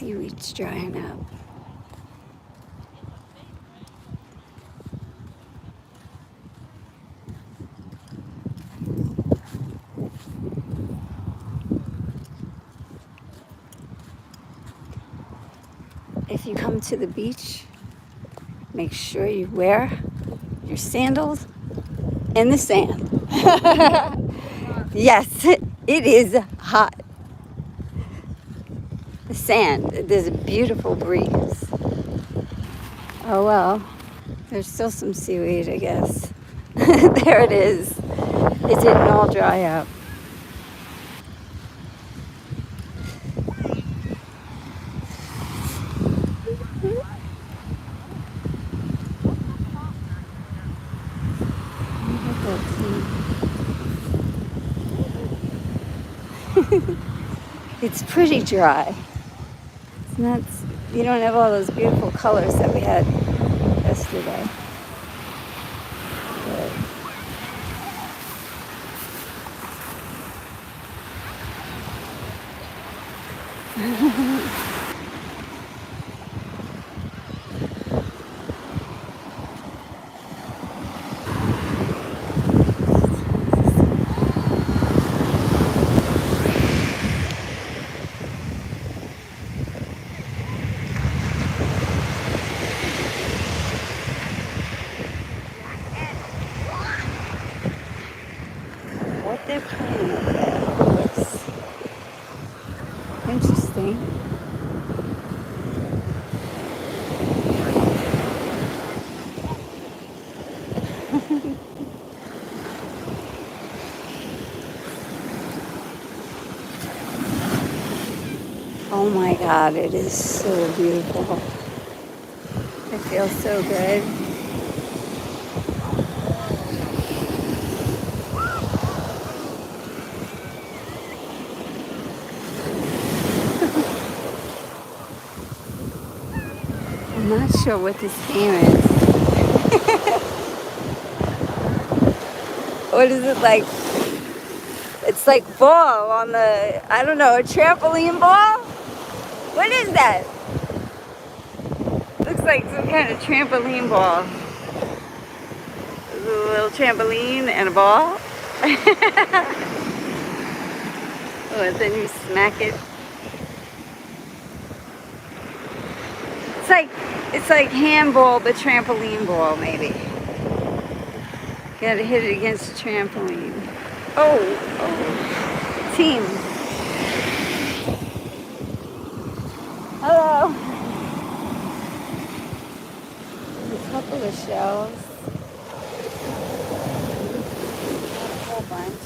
seaweed's drying up. If you come to the beach, make sure you wear your sandals in the sand. Yes, it is hot. The sand, there's a beautiful breeze. Oh well, there's still some seaweed, I guess. There it is. It didn't all dry up. It's pretty dry. It's not, you don't have all those beautiful colors that we had yesterday. But what they're playing over there looks interesting. Oh my God, it is so beautiful. It feels so good. I'm not sure what this game is. What is it like? It's like ball on the, I don't know, a trampoline ball? What is that? Looks like some kind of trampoline ball. There's a little trampoline and a ball. Oh, and then you smack it. It's like handball, but trampoline ball, maybe. You gotta hit it against the trampoline. Oh, team. Hello. A couple of shells. A whole bunch.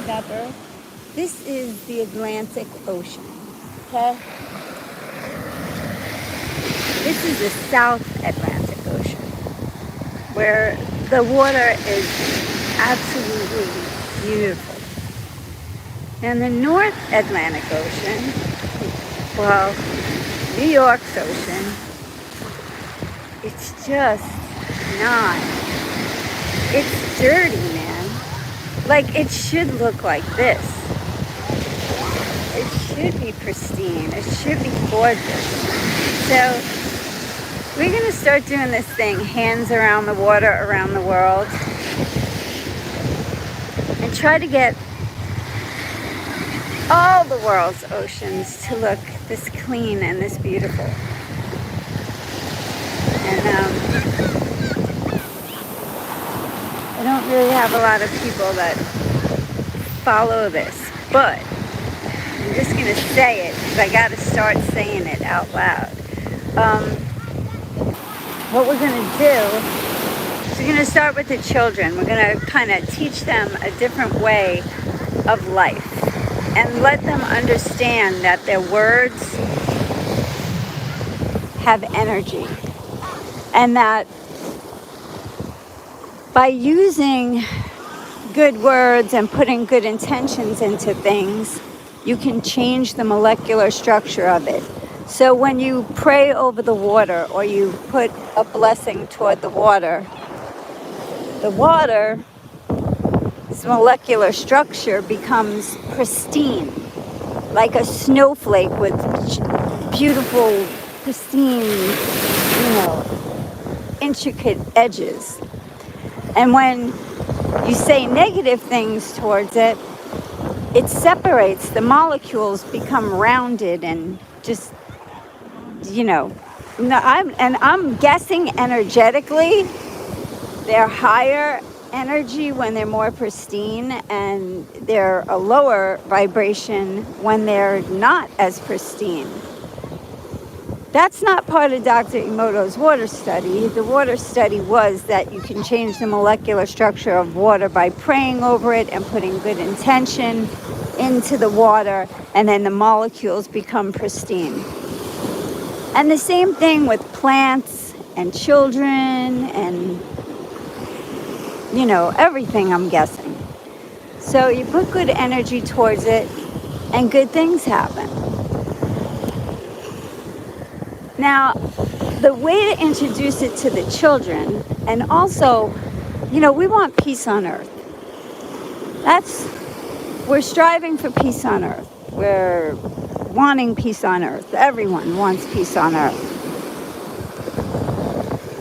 Pepper. This is the Atlantic Ocean. Okay? This is the South Atlantic Ocean, where the water is absolutely beautiful. And the North Atlantic Ocean, well, New York's ocean, it's just not. It's dirty, man. Like, it should look like this. It should be pristine. It should be gorgeous. So we're going to start doing this thing, hands around the water, around the world, and try to get all the world's oceans to look this clean and this beautiful. And I don't really have a lot of people that follow this, but I'm just going to say it because I got to start saying it out loud. What we're going to do is we're going to start with the children. We're going to kind of teach them a different way of life and let them understand that their words have energy, and that by using good words and putting good intentions into things, you can change the molecular structure of it So when you pray over the water or you put a blessing toward the water's molecular structure becomes pristine, like a snowflake with beautiful, pristine, intricate edges. And when you say negative things towards it, it separates. The molecules become rounded and just, no, I'm guessing energetically they're higher energy when they're more pristine, and they're a lower vibration when they're not as pristine. That's not part of Dr. Emoto's water study. The water study was that you can change the molecular structure of water by praying over it and putting good intention into the water, and then the molecules become pristine. And the same thing with plants and children and, everything, I'm guessing. So you put good energy towards it and good things happen. Now, the way to introduce it to the children, and also, we want peace on earth. We're striving for peace on earth. We're wanting peace on earth. Everyone wants peace on earth.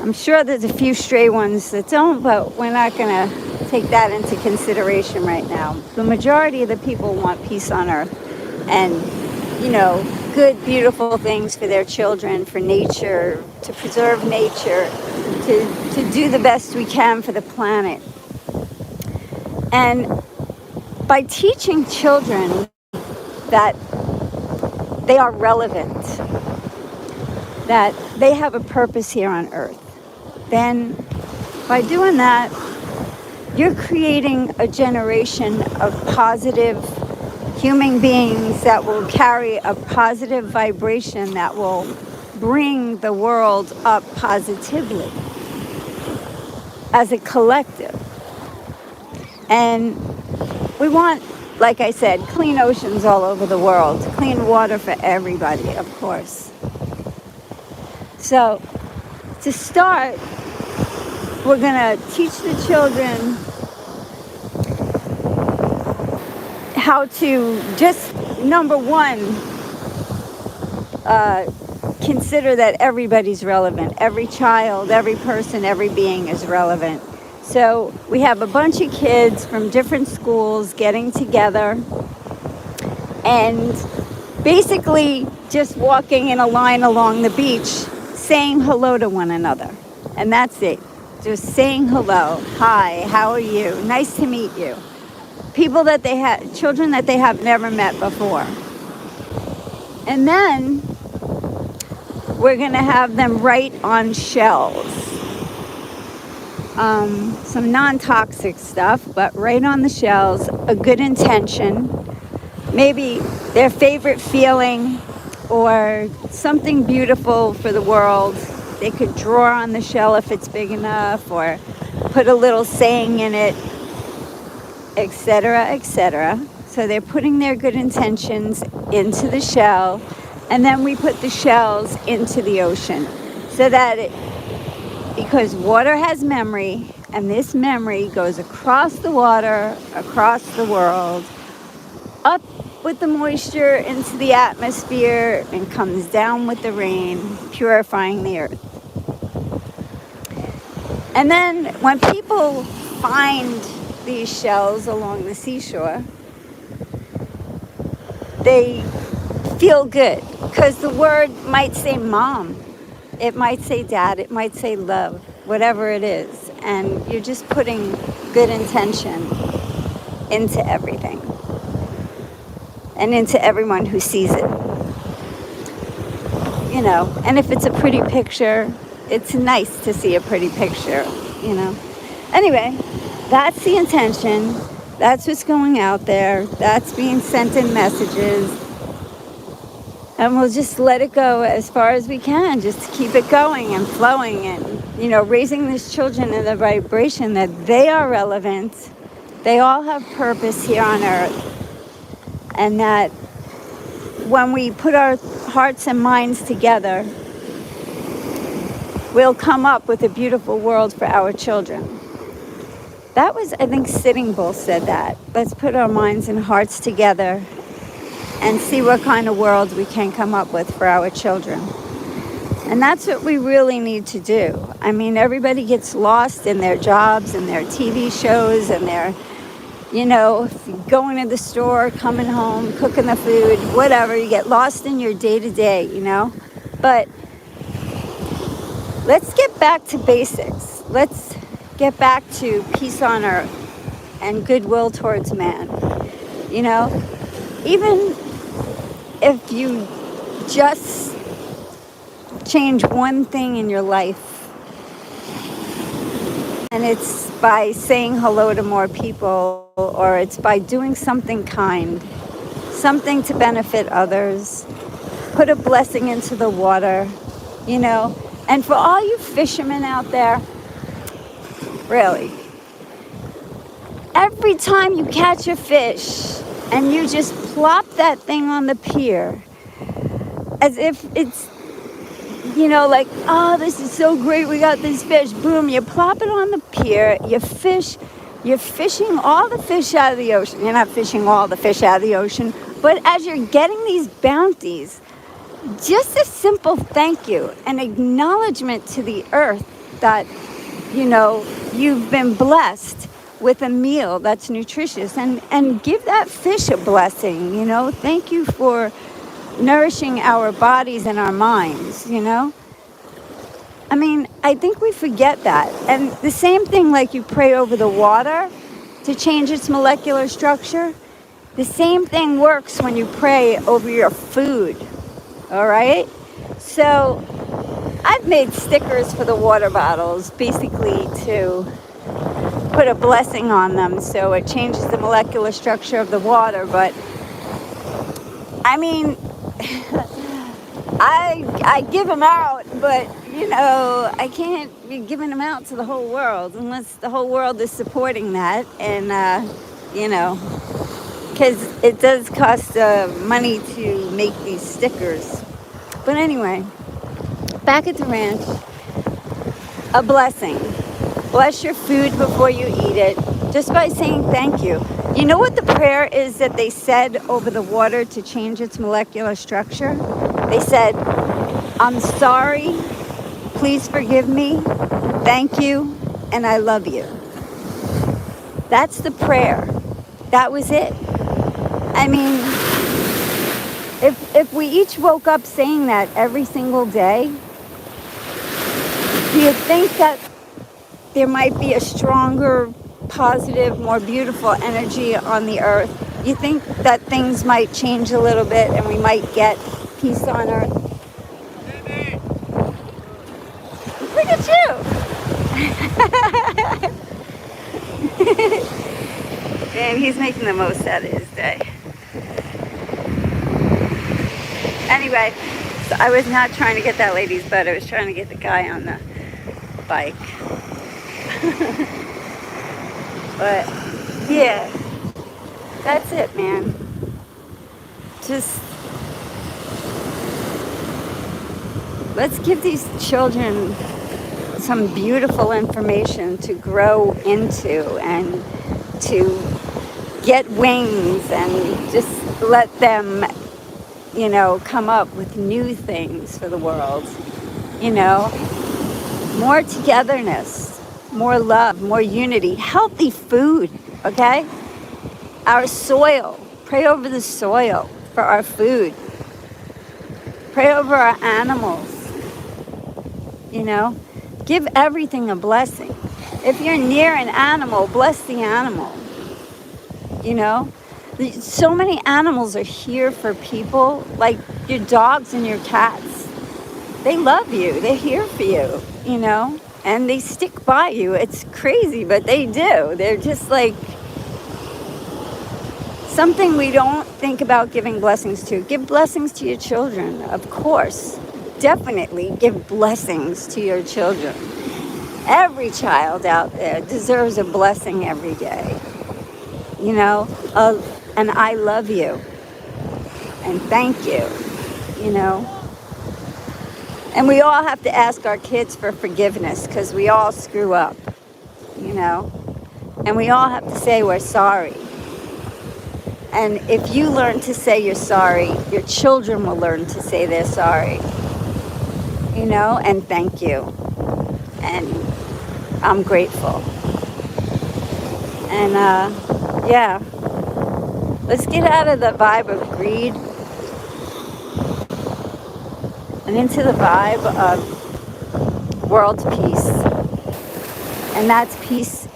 I'm sure there's a few stray ones that don't, but we're not going to take that into consideration right now. The majority of the people want peace on earth and, good, beautiful things for their children, for nature, to preserve nature, to do the best we can for the planet. And by teaching children that they are relevant, that they have a purpose here on earth, then by doing that, you're creating a generation of positive human beings that will carry a positive vibration that will bring the world up positively as a collective. And we want, like I said, clean oceans all over the world, clean water for everybody, of course. So to start, we're going to teach the children how to just, number one, consider that everybody's relevant. Every child, every person, every being is relevant. So we have a bunch of kids from different schools getting together and basically just walking in a line along the beach, saying hello to one another. And that's it. Just saying hello. Hi, how are you? Nice to meet you. People that they have, children that they have never met before. And then we're going to have them write on shells. Some non-toxic stuff, but write on the shells a good intention, maybe their favorite feeling or something beautiful for the world. They could draw on the shell if it's big enough, or put a little saying in it, etc., etc. So they're putting their good intentions into the shell, and then we put the shells into the ocean, so that because water has memory, and this memory goes across the water, across the world, up with the moisture into the atmosphere, and comes down with the rain, purifying the earth. And then when people find these shells along the seashore, they feel good, because the word might say mom, it might say dad, it might say love, whatever it is, and you're just putting good intention into everything and into everyone who sees it. And if it's a pretty picture, it's nice to see a pretty picture, Anyway, that's the intention. That's what's going out there. That's being sent in messages. And we'll just let it go as far as we can, just to keep it going and flowing and, raising these children in the vibration that they are relevant. They all have purpose here on earth. And that when we put our hearts and minds together, we'll come up with a beautiful world for our children. That was, I think, Sitting Bull said that. Let's put our minds and hearts together and see what kind of world we can come up with for our children. And that's what we really need to do. I mean, everybody gets lost in their jobs and their TV shows and their, going to the store, coming home, cooking the food, whatever. You get lost in your day-to-day, But let's get back to basics. Let's get back to peace on earth and goodwill towards man. Even if you just change one thing in your life, and it's by saying hello to more people, or it's by doing something kind, something to benefit others, put a blessing into the water, And for all you fishermen out there, really, every time you catch a fish and you just plop that thing on the pier, as if it's, like, oh, this is so great, we got this fish. Boom, you plop it on the pier, you're fishing all the fish out of the ocean. You're not fishing all the fish out of the ocean, but as you're getting these bounties, just a simple thank you, an acknowledgement to the earth that, you've been blessed with a meal that's nutritious, and give that fish a blessing, Thank you for nourishing our bodies and our minds, I mean, I think we forget that. And the same thing, like you pray over the water to change its molecular structure, the same thing works when you pray over your food, all right? So I've made stickers for the water bottles, basically to put a blessing on them so it changes the molecular structure of the water. But I mean, I give them out, but I can't be giving them out to the whole world unless the whole world is supporting that, and because it does cost money to make these stickers. But anyway, back at the ranch, a blessing. Bless your food before you eat it, just by saying thank you. You know what the prayer is that they said over the water to change its molecular structure? They said, I'm sorry, please forgive me, thank you, and I love you. That's the prayer. That was it. I mean, if we each woke up saying that every single day, do you think that there might be a stronger, positive, more beautiful energy on the earth? You think that things might change a little bit and we might get peace on earth? Look at you! And he's making the most out of his day. Anyway, so I was not trying to get that lady's butt. I was trying to get the guy on the bike. But yeah, that's it, man. Just let's give these children some beautiful information to grow into and to get wings, and just let them, come up with new things for the world. More togetherness, more love, more unity, healthy food, okay? Our soil, pray over the soil for our food. Pray over our animals, Give everything a blessing. If you're near an animal, bless the animal, So many animals are here for people, like your dogs and your cats. They love you. They're here for you, and they stick by you. It's crazy, but they do. They're just like something we don't think about giving blessings to. Give blessings to your children, of course. Definitely give blessings to your children. Every child out there deserves a blessing every day. And I love you. And thank you. you know. And we all have to ask our kids for forgiveness because we all screw up, you know. And we all have to say we're sorry. And if you learn to say you're sorry, your children will learn to say they're sorry, you know, and thank you. And I'm grateful. And yeah, let's get out of the vibe of greed and into the vibe of world peace. And that's peace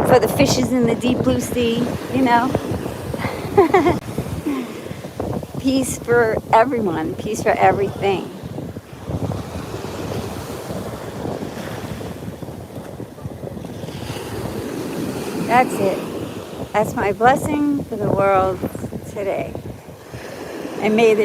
for the fishes in the deep blue sea, you know. Peace for everyone, peace for everything. That's it. That's my blessing for the world today. And may the